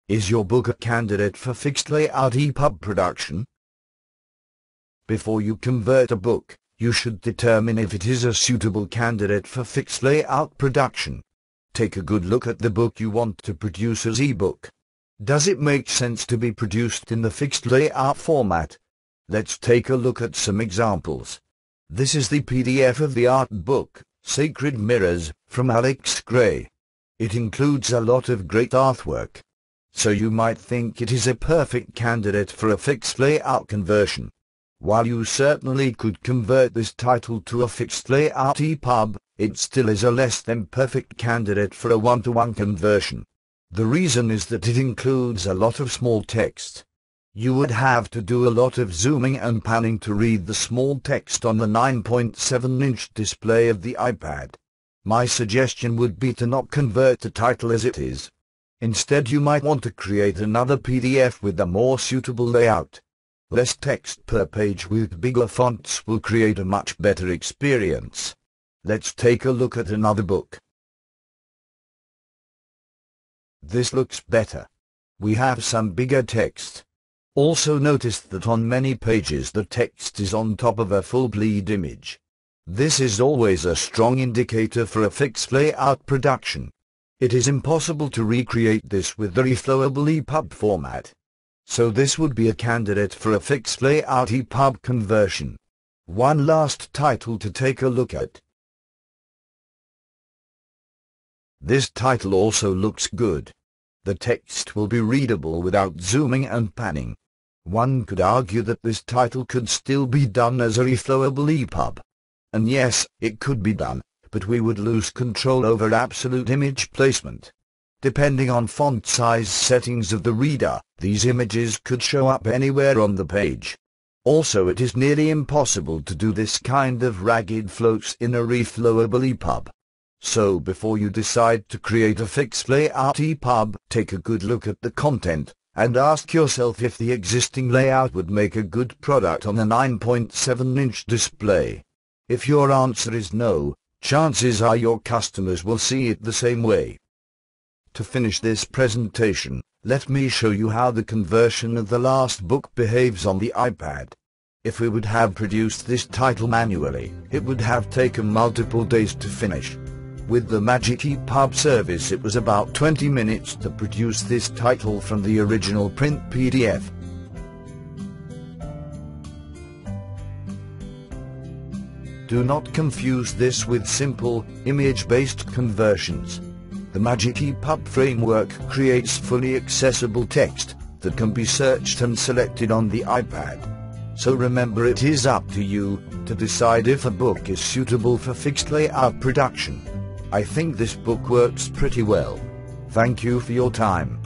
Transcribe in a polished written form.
Is your book a candidate for fixed layout EPUB production? Before you convert a book, you should determine if it is a suitable candidate for fixed layout production. Take a good look at the book you want to produce as ebook. Does it make sense to be produced in the fixed layout format? Let's take a look at some examples. This is the PDF of the art book, Sacred Mirrors, from Alex Gray. It includes a lot of great artwork. So you might think it is a perfect candidate for a fixed layout conversion. While you certainly could convert this title to a fixed layout EPUB, it still is a less than perfect candidate for a one-to-one conversion. The reason is that it includes a lot of small text. You would have to do a lot of zooming and panning to read the small text on the 9.7-inch display of the iPad. My suggestion would be to not convert the title as it is. Instead, you might want to create another PDF with a more suitable layout. Less text per page with bigger fonts will create a much better experience. Let's take a look at another book. This looks better. We have some bigger text. Also notice that on many pages the text is on top of a full bleed image. This is always a strong indicator for a fixed layout production. It is impossible to recreate this with the reflowable EPUB format. So this would be a candidate for a fixed layout EPUB conversion. One last title to take a look at. This title also looks good. The text will be readable without zooming and panning. One could argue that this title could still be done as a reflowable EPUB. And yes, it could be done, but we would lose control over absolute image placement. Depending on font size settings of the reader, these images could show up anywhere on the page. Also, it is nearly impossible to do this kind of ragged floats in a reflowable EPUB. So before you decide to create a fixed layout EPUB, take a good look at the content, and ask yourself if the existing layout would make a good product on a 9.7-inch display. If your answer is no, chances are your customers will see it the same way. To finish this presentation, let me show you how the conversion of the last book behaves on the iPad. If we would have produced this title manually, it would have taken multiple days to finish. With the Magic ePUB service, it was about 20 minutes to produce this title from the original print PDF. Do not confuse this with simple, image-based conversions. The Magic ePUB framework creates fully accessible text that can be searched and selected on the iPad. So remember, it is up to you to decide if a book is suitable for fixed layout production. I think this book works pretty well. Thank you for your time.